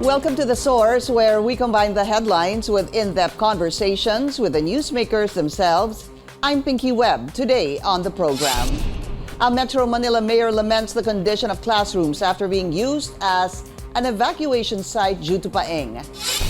Welcome to The Source, where we combine the headlines with in-depth conversations with the newsmakers themselves. I'm Pinky Webb. Today on the program, a Metro Manila mayor laments the condition of classrooms after being used as an evacuation site due to Paeng.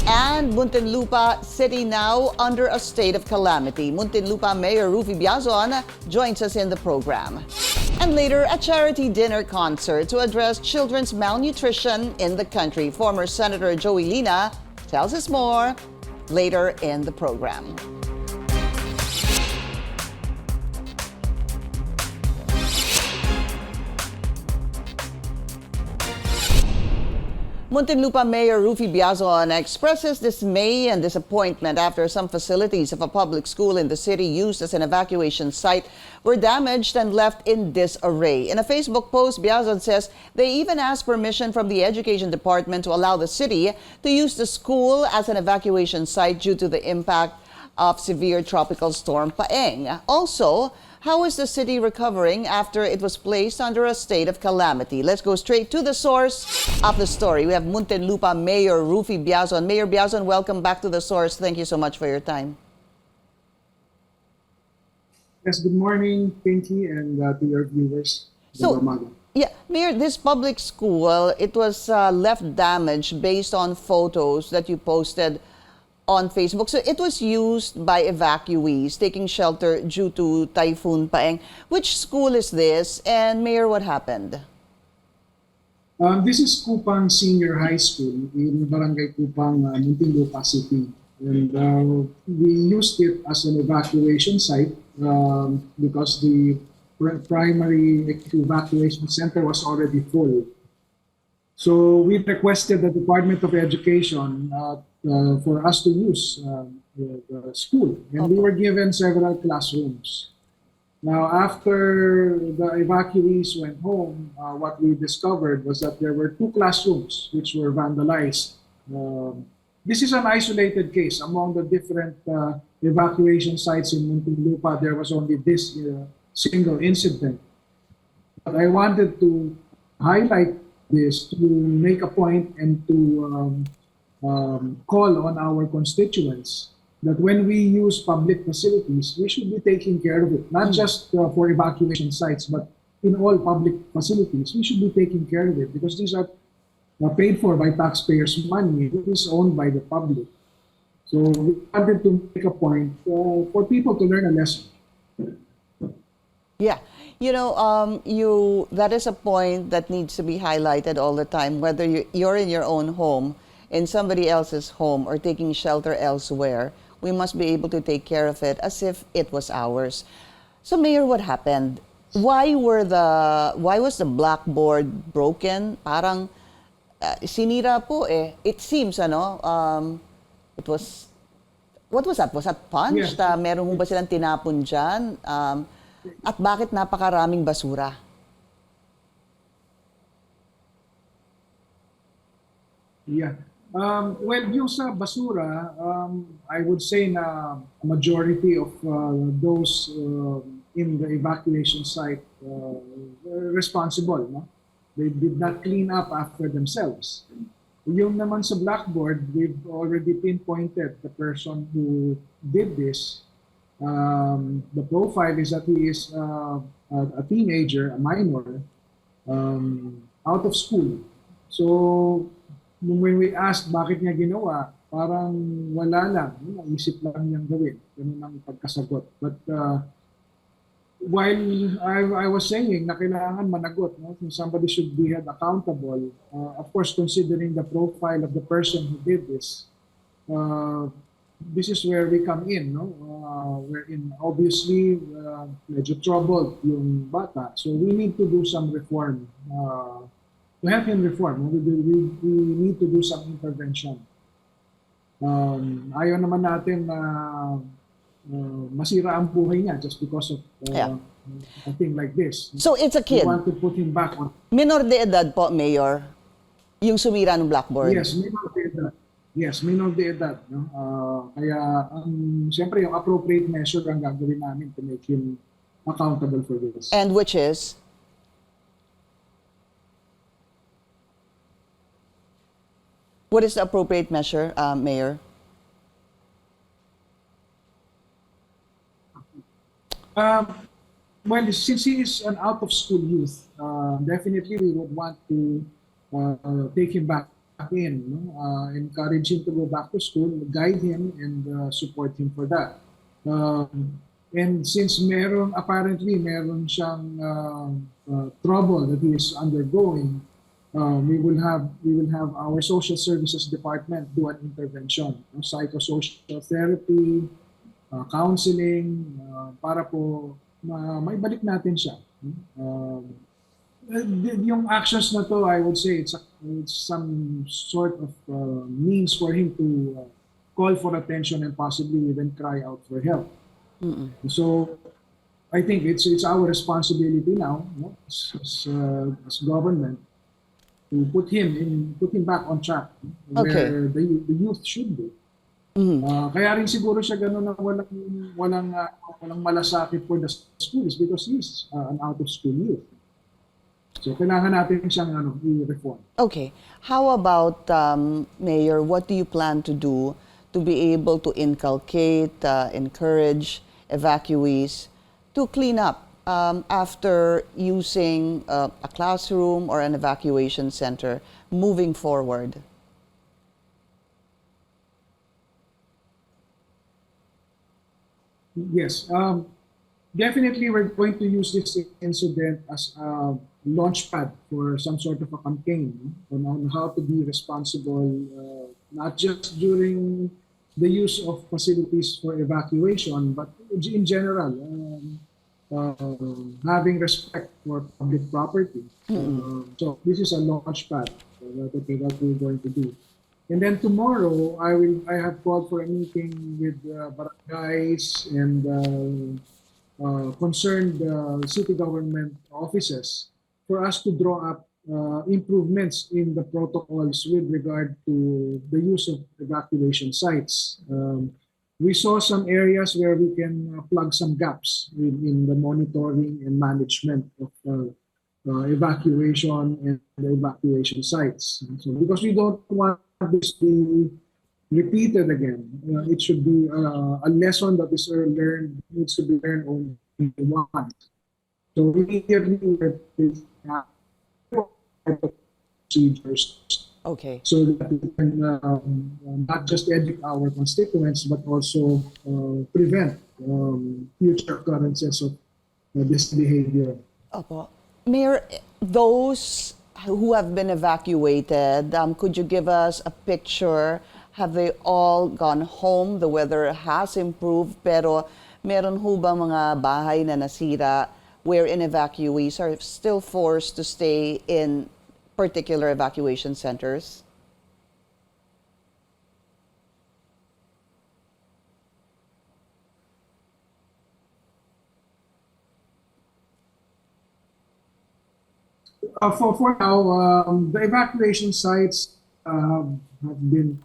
And Muntinlupa City now under a state of calamity. Muntinlupa Mayor Ruffy Biazon joins us in the program. And later, a charity dinner concert to address children's malnutrition in the country. Former Senator Joey Lina tells us more later in the program. Muntinlupa Mayor Ruffy Biazon expresses dismay and disappointment after some facilities of a public school in the city used as an evacuation site were damaged and left in disarray. In a Facebook post, Biazon says they even asked permission from the Education Department to allow the city to use the school as an evacuation site due to the impact of severe tropical storm Paeng. Also, how is the city recovering after it was placed under a state of calamity? Let's go straight to the source of the story. We have Muntinlupa Mayor Ruffy Biazon. Mayor Biazon, welcome back to the source. Thank you so much for your time. Yes, good morning, Pinky, and to your viewers. Yeah, Mayor, this public school, it was left damaged based on photos that you posted on Facebook. So it was used by evacuees taking shelter due to Typhoon Paeng. Which school is this? And Mayor, what happened? This is Kupang Senior High School in Barangay Kupang, Muntinlupa City. And we used it as an evacuation site because the primary evacuation center was already full. So we requested the Department of Education for us to use the school, and we were given several classrooms. Now, after the evacuees went home, what we discovered was that there were 2 classrooms which were vandalized. This is an isolated case. Among the different evacuation sites in Muntinlupa, there was only this single incident. But I wanted to highlight this to make a point and to call on our constituents that when we use public facilities, we should be taking care of it, not just for evacuation sites, but in all public facilities, we should be taking care of it because these are paid for by taxpayers' money. It is owned by the public. So we wanted to make a point for people to learn a lesson. Yeah, you know, that is a point that needs to be highlighted all the time, whether you're in your own home, in somebody else's home, or taking shelter elsewhere. We must be able to take care of it as if it was ours. So, Mayor, what happened? Why was the blackboard broken? Parang sinira po eh. It seems, it was, what was that? Was that punched? Yeah. Meron mo ba silang tinapon dyan? At bakit napakaraming basura? Yeah. Well, yung sa basura, I would say na a majority of those in the evacuation site were responsible. No? They did not clean up after themselves. Yung naman sa blackboard, we've already pinpointed the person who did this. The profile is that he is a teenager, a minor, out of school. So, when we asked bakit niya ginawa, parang wala lang, naisip lang niyang gawin. Ganun ang pagkasagot. But while I was saying na kailangan managot, no? Somebody should be held accountable, of course, considering the profile of the person who did this, this is where we come in, no? Wherein obviously medyo troubled yung bata. So we need to do some reform. To help him reform, we need to do some intervention. Ayaw naman natin na masira ang buhay niya just because of a thing like this. So it's a kid. We want to put him back on. Minor de edad po, Mayor, yung sumira ng blackboard. Yes, minor de edad. Yes, minor de edad. No? Kaya, siyempre, yung appropriate measure ang gagawin namin to make him accountable for this. And which is? What is the appropriate measure, Mayor? Well, since he is an out-of-school youth, definitely we would want to take him back in, encourage him to go back to school, guide him, and support him for that. And since apparently meron siyang trouble that he is undergoing, we will have our social services department do an intervention, psychosocial therapy, counseling, para po maibalik natin siya. Yung actions na to, I would say it's some sort of means for him to call for attention and possibly even cry out for help. So I think it's our responsibility now, as government, to put him back on track, where the youth should be. Kaya rin siguro siya gano'n na walang malasakit for the schools because he's an out-of-school youth. So kailangan natin siyang i-reform. Okay. How about, Mayor, what do you plan to do to be able to inculcate, encourage evacuees to clean up after using a classroom or an evacuation center moving forward? Yes, definitely we're going to use this incident as a launchpad for some sort of a campaign on how to be responsible, not just during the use of facilities for evacuation, but in general, having respect for public property. So this is a launchpad that we're going to do. And then tomorrow, I have called for a meeting with barangays and concerned city government offices for us to draw up improvements in the protocols with regard to the use of evacuation sites. We saw some areas where we can plug some gaps in the monitoring and management of evacuation and the evacuation sites. So because we don't want this to be repeated again, it should be a lesson that is learned, needs to be learned only once. So immediately with procedures, so that we can not just educate our constituents but also prevent future occurrences of this behavior. Opo. Mayor, those who have been evacuated, could you give us a picture? Have they all gone home? The weather has improved, pero meron ho ba mga bahay na nasira wherein evacuees are still forced to stay in particular evacuation centers? For now, the evacuation sites have been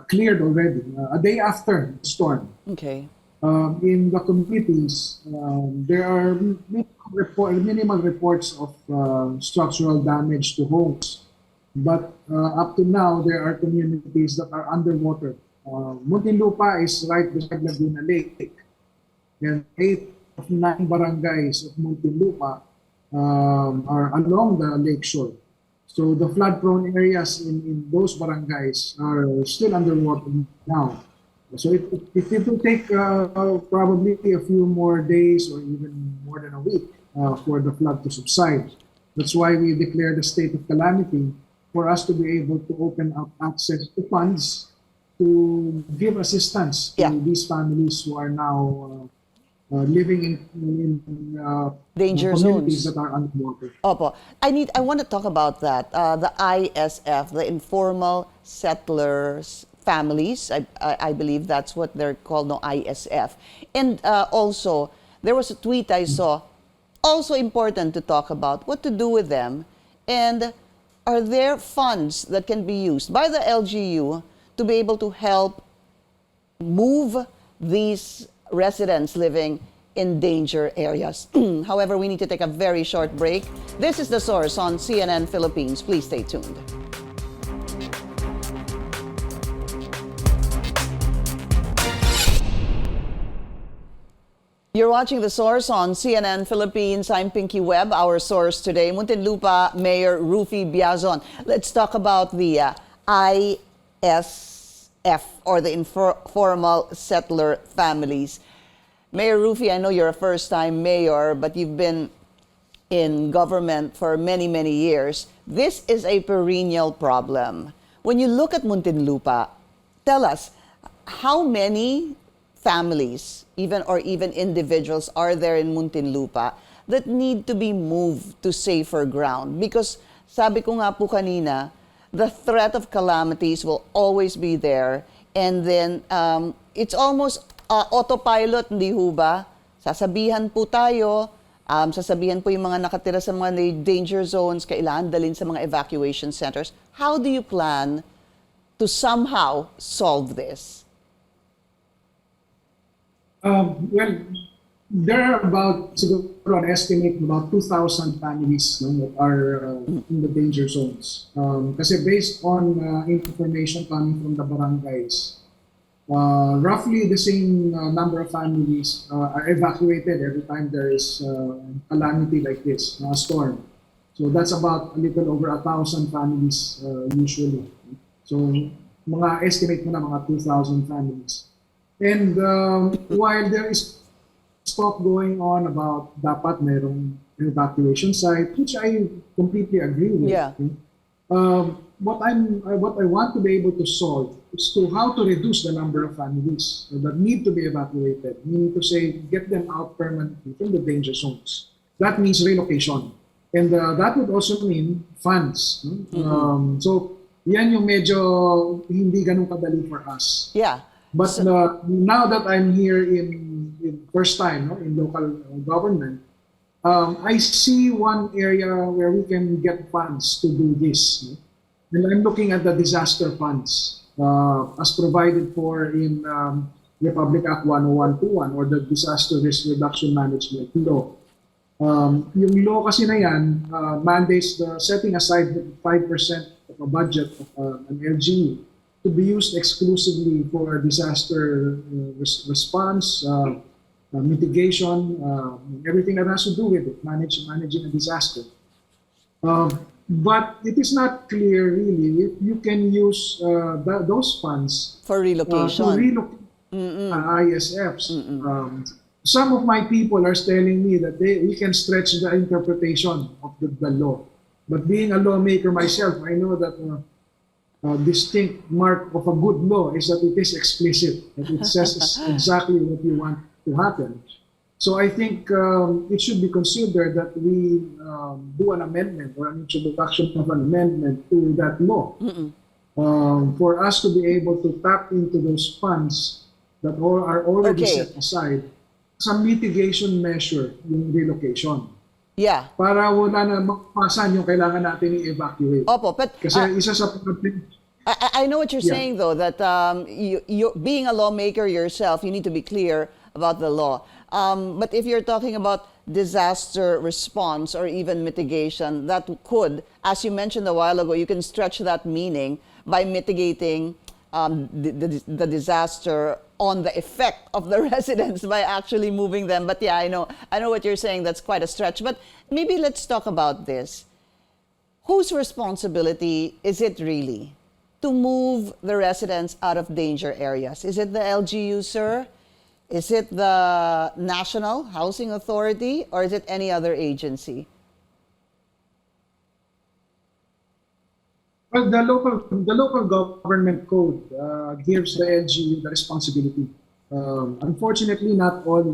cleared already a day after the storm. Okay. In the communities, there are minimal reports of structural damage to homes. But up to now, there are communities that are underwater. Muntinlupa is right beside Laguna Lake. And 8 of 9 barangays of Muntinlupa are along the lake shore. So the flood-prone areas in those barangays are still underwater now. So it will take probably a few more days or even more than a week for the flood to subside. That's why we declared a state of calamity, for us to be able to open up access to funds to give assistance to these families who are now living in danger communities zones that are underwater. Opo. I want to talk about that. The ISF, the informal settlers families, I believe that's what they're called, no, ISF. And also, there was a tweet I saw, also important to talk about what to do with them. And are there funds that can be used by the LGU to be able to help move these residents living in danger areas? However, we need to take a very short break. This is The Source on CNN Philippines. Please stay tuned. You're watching The Source on CNN Philippines. I'm Pinky Webb. Our source today, Muntinlupa Mayor Ruffy Biazon. Let's talk about the ISF, or the informal settler families. Mayor Ruffy, I know you're a first-time mayor, but you've been in government for many, many years. This is a perennial problem. When you look at Muntinlupa, tell us, how many families, even individuals, are there in Muntinlupa that need to be moved to safer ground? Because sabi ko nga po kanina, the threat of calamities will always be there, and then it's almost autopilot, hindi ho ba? Sasabihan po tayo, sasabihan po yung mga nakatira sa mga danger zones, kailangan dalhin sa mga evacuation centers. How do you plan to somehow solve this? Well, there are siguro an estimate about 2,000 families that are in the danger zones. Kasi based on information coming from the barangays, roughly the same number of families are evacuated every time there is calamity like this, a storm. So that's about a little over 1,000 families usually. So mga estimate mo na mga 2,000 families. And while there is talk going on about dapat mayroong evacuation site, which I completely agree with. Yeah. What I want to be able to solve is how to reduce the number of families that need to be evacuated. Meaning to say, get them out permanently from the danger zones. That means relocation. And that would also mean funds. Mm-hmm. So, yan yung medyo hindi ganun kadali for us. Yeah. But now that I'm here in first time in local government, I see one area where we can get funds to do this. And I'm looking at the disaster funds as provided for in Republic Act 10121 or the Disaster Risk Reduction Management Law. Yung law kasi na yan mandates the setting aside 5% of a budget of an LGU to be used exclusively for disaster response, mitigation, everything that has to do with it, managing a disaster. But it is not clear really if you can use those funds For relocation. to relocate ISFs. Some of my people are telling me that we can stretch the interpretation of the law. But being a lawmaker myself, I know that distinct mark of a good law is that it is explicit, that it says exactly what you want to happen. So I think it should be considered that we do an amendment or an introduction of an amendment to that law for us to be able to tap into those funds that are already set aside. Some mitigation measure yung relocation. Yeah. Para wala na mapasan yung kailangan natin i-evacuate. Opo, but Kasi isa sa I know what you're saying, though, that you being a lawmaker yourself, you need to be clear about the law. But if you're talking about disaster response or even mitigation, that could, as you mentioned a while ago, you can stretch that meaning by mitigating the disaster on the effect of the residents by actually moving them. But yeah, I know what you're saying. That's quite a stretch. But maybe let's talk about this. Whose responsibility is it really to move the residents out of danger areas? Is it the LGU, sir? Is it the National Housing Authority, or is it any other agency? Well, the local government code gives the LGU the responsibility. Unfortunately, not all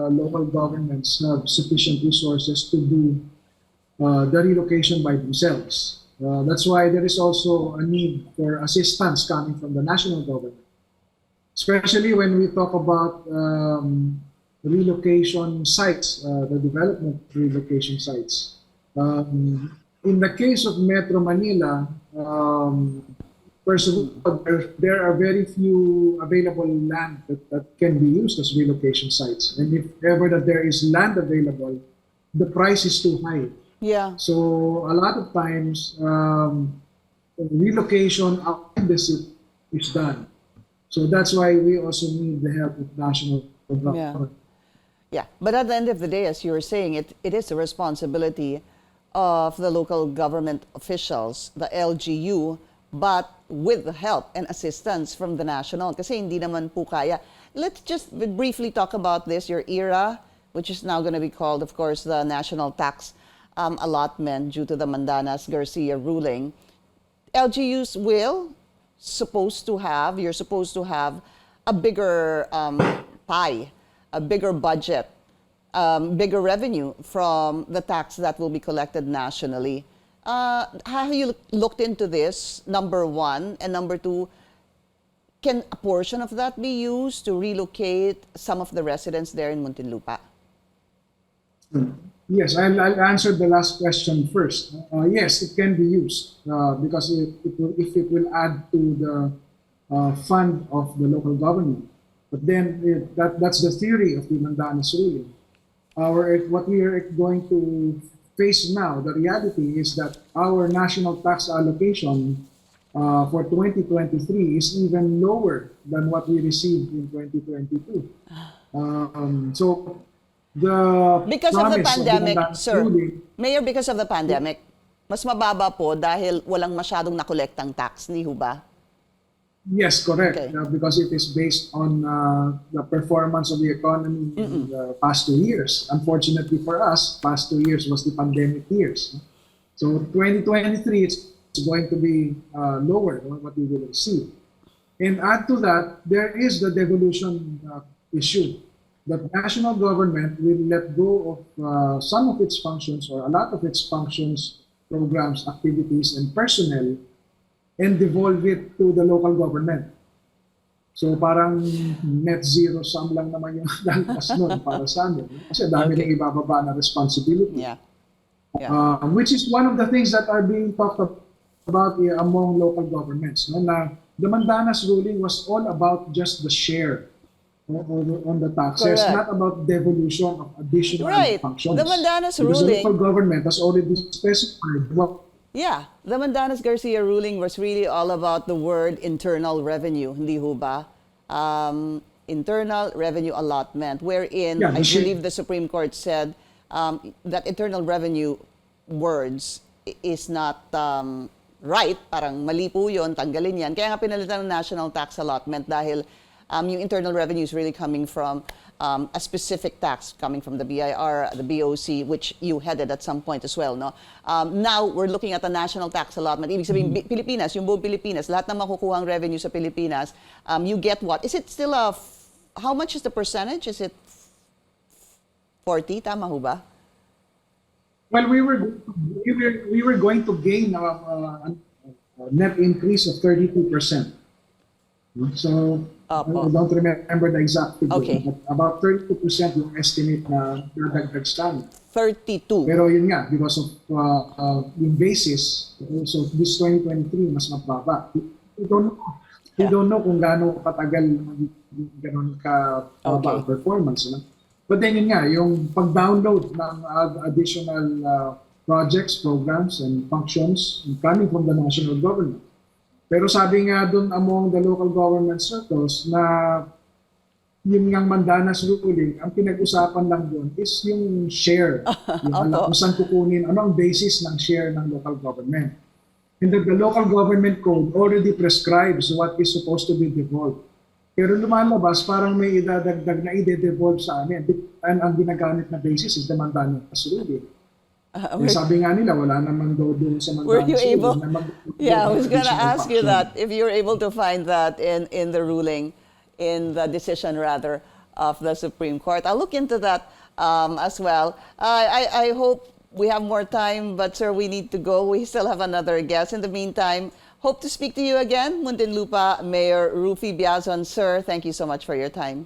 local governments have sufficient resources to do the relocation by themselves. That's why there is also a need for assistance coming from the national government, especially when we talk about relocation sites, the development relocation sites. In the case of Metro Manila, first of all, there are very few available land that can be used as relocation sites. And if ever that there is land available, the price is too high. Yeah. So a lot of times, relocation out of the city is done. So that's why we also need the help of national government. Yeah, but at the end of the day, as you were saying, it is a responsibility of the local government officials, the LGU, but with the help and assistance from the national. Kasi hindi naman po kaya. Let's just briefly talk about this, your ERA, which is now going to be called, of course, the National Tax Allotment due to the Mandanas-Garcia ruling. LGUs you're supposed to have a bigger pie, a bigger budget, bigger revenue from the tax that will be collected nationally. Have you looked into this, number one? And number two, can a portion of that be used to relocate some of the residents there in Muntinlupa? Yes, I'll answer the last question first. Yes, it can be used because if it will add to the fund of the local government. But then that's the theory of the Mandanas ruling. What we are going to face now, the reality is that our national tax allocation for 2023 is even lower than what we received in 2022. So because of the pandemic, sir, ruling, Mayor, because of the pandemic, mas mababa po dahil walang masyadong nakolektang tax, hindi ho ba? yes, correct. Okay. Because it is based on the performance of the economy in the past 2 years. Unfortunately for us, past 2 years was the pandemic years. So 2023 it's going to be lower than what we will receive. And add to that, there is the devolution issue. The national government will let go of some of its functions or a lot of its functions, programs, activities, and personnel and devolve it to the local government. So parang net zero sum lang naman yung lalabas nun para sa amin. Kasi dami rin ibababa na responsibility. Yeah. Which is one of the things that are being talked about among local governments. No? Na the Mandanas ruling was all about just the share on the taxes, Correct. not about devolution of additional functions. The Mandanas because ruling, the local government has already specified what. yeah, the Mandanas-Garcia ruling was really all about the word internal revenue, hindi ho ba? Internal revenue allotment, wherein I believe the Supreme Court said that internal revenue words is not right, parang mali po yun, tanggalin yan. Kaya nga pinalitan ng national tax allotment dahil yung internal revenue is really coming from a specific tax coming from the BIR, the BOC, which you headed at some point as well. No? Now, we're looking at the national tax allotment. Ibig sabihin, Pilipinas, yung buong Pilipinas, lahat ng makukuhang revenue sa Pilipinas, you get what? Is it still how much is the percentage? Is it 40? Tama ho ba? Well, we were going to gain a net increase of 32%. So, I don't remember the exact figure, but about 32% yung estimate na dadagdag sa amin. 32. Pero yun nga, because of yung basis, so this 2023 mas mababa. We don't know kung gaano katagal ganon ka baba ang performance. No? But then yun nga, yung pag-download ng additional projects, programs, and functions coming from the national government. Pero sabi nga doon among the local government circles na yung ngang Mandanas ruling, ang pinag-usapan lang doon is yung share. Kung saan kukunin, ano ang basis ng share ng local government. And the local government code already prescribes what is supposed to be devolved. Pero lumalabas, parang may idadagdag na ide-devolve sa amin. And ang ginagamit na basis is the Mandanas ruling. Sabi nga nila, wala naman daw doon sa Mandanas. Were you able? Yeah, I was going to ask you that. If you're able to find that in the ruling, in the decision rather, of the Supreme Court. I'll look into that as well. I hope we have more time, but sir, we need to go. We still have another guest. In the meantime, hope to speak to you again. Muntinlupa Mayor Ruffy Biazon. Sir, thank you so much for your time.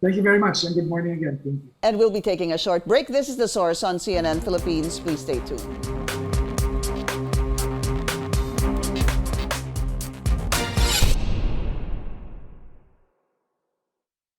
Thank you very much, and good morning again. Thank you. And we'll be taking a short break. This is The Source on CNN Philippines. Please stay tuned.